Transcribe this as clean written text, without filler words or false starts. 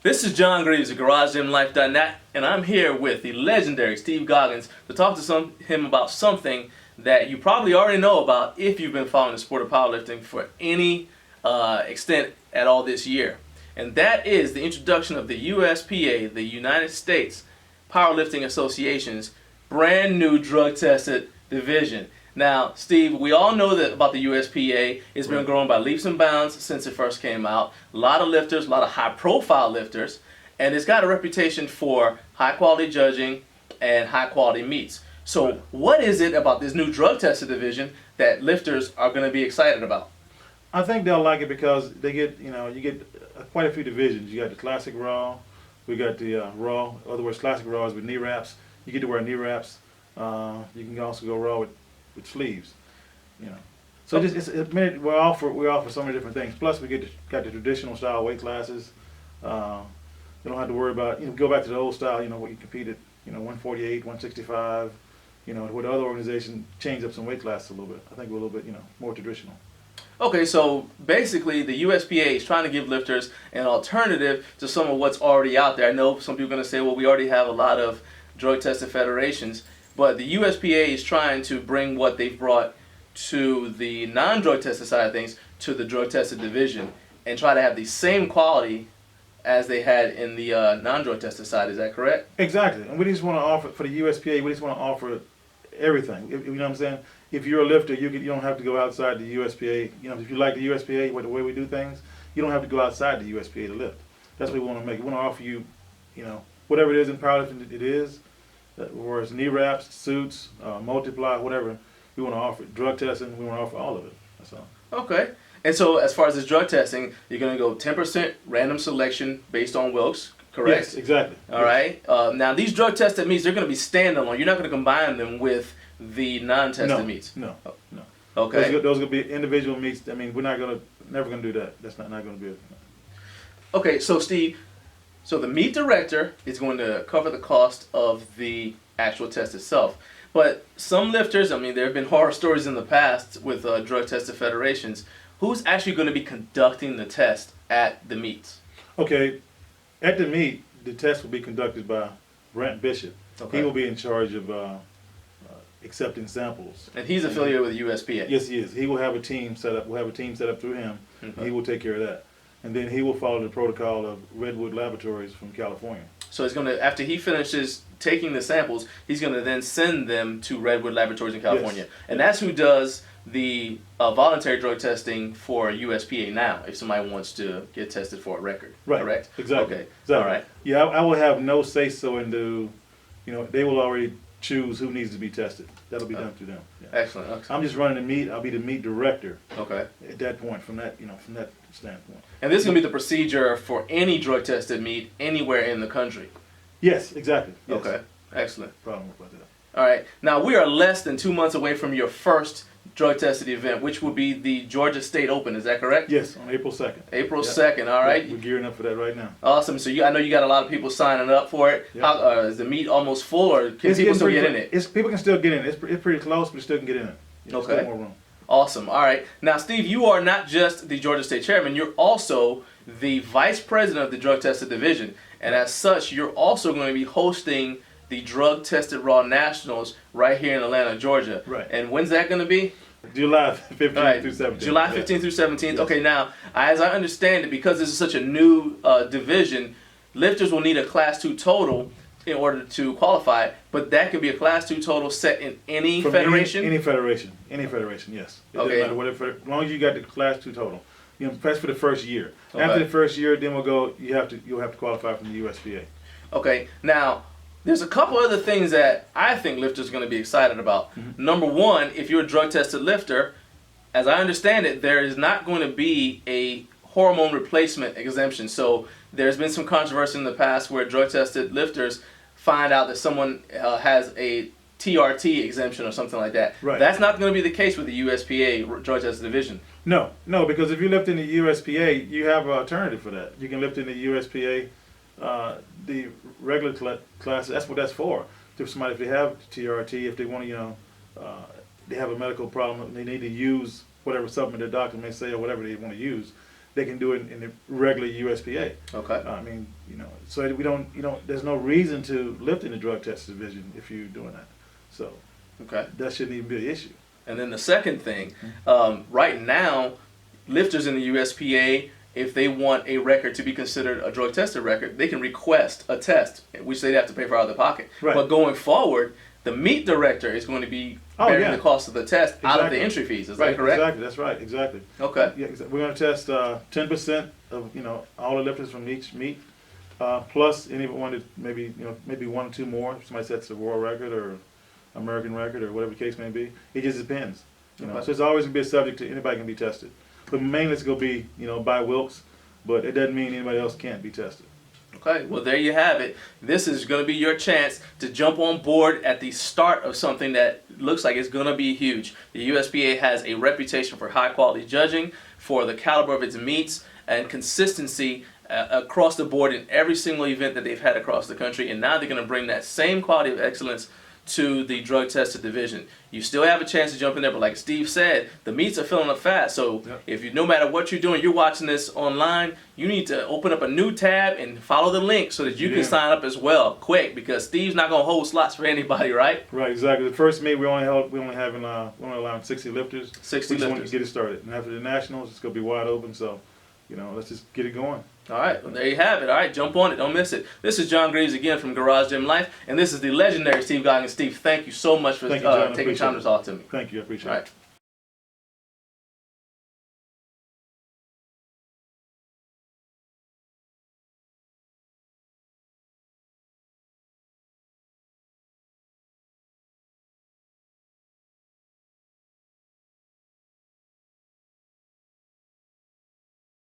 This is John Greaves of GarageGymLife.net, and I'm here with the legendary Steve Goggins to talk to him about something that you probably already know about if you've been following the sport of powerlifting for any extent at all this year. And that is the introduction of the USPA, the United States Powerlifting Association's brand new drug-tested division. Now, Steve, we all know that about the USPA. It's been growing by leaps and bounds since it first came out. A lot of lifters, a lot of high-profile lifters, and it's got a reputation for high-quality judging and high-quality meets. So what is it about this new drug-tested division that lifters are going to be excited about? I think they'll like it because they get, you get quite a few divisions. You got the classic raw, we got the raw, in other words, classic raw is with knee wraps. You get to wear knee wraps. You can also go raw with sleeves, So we offer so many different things. Plus, we got the traditional style weight classes. You don't have to worry about go back to the old style. What you competed, 148, 165. Where the other organization changed up some weight classes a little bit. I think we're a little bit more traditional. Okay, so basically the USPA is trying to give lifters an alternative to some of what's already out there. I know some people are going to say, well, we already have a lot of drug-tested federations. But the USPA is trying to bring what they've brought to the non-drug tested side of things to the drug tested division and try to have the same quality as they had in the non-drug tested side. Is that correct? Exactly. And we just want to offer, for the USPA, we just want to offer everything. You know what I'm saying? If you're a lifter, you don't have to go outside the USPA. If you like the USPA, the way we do things, you don't have to go outside the USPA to lift. That's what we want to make. We want to offer you, whatever it is in powerlifting it is. Whereas knee wraps, suits, multiply, whatever, we want to offer drug testing. We want to offer all of it. That's all. Okay. And so, as far as this drug testing, you're going to go 10% random selection based on Wilks, correct? Yes, exactly. All right. Now, these drug tested meets, they're going to be standalone. You're not going to combine them with the non-tested meets. No. Okay. Those are going to be individual meets. I mean, we're never going to do that. That's not going to be it. Okay. So, Steve. So the meet director is going to cover the cost of the actual test itself. But some lifters, there have been horror stories in the past with drug-tested federations. Who's actually going to be conducting the test at the meets? Okay, at the meet, the test will be conducted by Brent Bishop. Okay. He will be in charge of accepting samples. And he's affiliated with the USPA? Yes, he is. He will have a team set up. We'll have a team set up through him. Okay. He will take care of that. And then he will follow the protocol of Redwood Laboratories from California. So he's going to, after he finishes taking the samples, he's going to then send them to Redwood Laboratories in California. Yes. And that's who does the voluntary drug testing for USPA now, if somebody wants to get tested for a record. Right. Correct? Exactly. Okay. Exactly. All right. Yeah, I will have no say-so into, they will already choose who needs to be tested. That'll be done through them. Yeah. Excellent. I'm just running the meet. I'll be the meet director. Okay. At that point, from that standpoint. And this is going to be the procedure for any drug-tested meet anywhere in the country. Yes, exactly. Yes. Okay. Excellent. Problem about that. All right. Now, we are less than 2 months away from your first drug-tested event, which will be the Georgia State Open. Is that correct? Yes, on April 2nd. April 2nd. All right. We're gearing up for that right now. Awesome. So I know you got a lot of people signing up for it. Yep. How, is the meet almost full, or can people still get in it? People can still get in it. It's pretty close, but still can get in it. Okay. Still more room. Awesome. All right. Now, Steve, you are not just the Georgia State chairman. You're also the vice president of the drug tested division. And as such, you're also going to be hosting the drug tested raw nationals right here in Atlanta, Georgia. Right. And when's that going to be? July 15th through 17th. July 15th through 17th. Yes. Okay, now, as I understand it, because this is such a new division, lifters will need a Class 2 total in order to qualify, but that could be a Class 2 total set in any federation? Any federation, yes. It doesn't matter whatever, as long as you got the Class 2 total. That's for the first year. Okay. After the first year, then you'll have to qualify from the USPA. Okay, now, there's a couple other things that I think lifters are going to be excited about. Mm-hmm. Number one, if you're a drug-tested lifter, as I understand it, there is not going to be a hormone replacement exemption. So there's been some controversy in the past where drug-tested lifters find out that someone has a TRT exemption or something like that. Right. That's not going to be the case with the USPA drug-tested division. No, because if you lift in the USPA, you have an alternative for that. You can lift in the USPA. The regular classes, that's what that's for. If somebody, if they have TRT, if they want to, they have a medical problem, they need to use whatever supplement their doctor may say or whatever they want to use, they can do it in the regular USPA. Okay. I mean, so we don't, there's no reason to lift in the drug test division if you're doing that. So Okay. that shouldn't even be an issue. And then the second thing, right now, lifters in the USPA, if they want a record to be considered a drug tested record, they can request a test, which they'd have to pay for out of their pocket. Right. But going forward, the meet director is going to be bearing the cost of the test out of the entry fees. Is that correct? Exactly. That's right. Exactly. Okay. Yeah, we're going to test 10% of all the lifters from each meet, plus anyone that maybe one or two more. If somebody sets a world record or American record or whatever the case may be, it just depends. Okay. So it's always going to be a subject to anybody can be tested. But mainly it's going to be by Wilks, but it doesn't mean anybody else can't be tested. Okay, well there you have it. This is going to be your chance to jump on board at the start of something that looks like it's going to be huge. The USPA has a reputation for high quality judging, for the caliber of its meets, and consistency across the board in every single event that they've had across the country. And now they're going to bring that same quality of excellence to the drug tested division. You still have a chance to jump in there, but like Steve said, the meets are filling up fast. So if you, no matter what you're doing, you're watching this online, you need to open up a new tab and follow the link so that you can sign up as well, quick, because Steve's not gonna hold slots for anybody, right? Right, exactly. The first meet we only allowing 60 lifters. 60 we just want lifters. to get it started, and after the nationals, it's gonna be wide open. So, let's just get it going. All right, well, there you have it. All right, jump on it. Don't miss it. This is John Greaves again from Garage Gym Life, and this is the legendary Steve Goggins. Steve, thank you so much for taking time to talk to me. Thank you. I appreciate it. All right.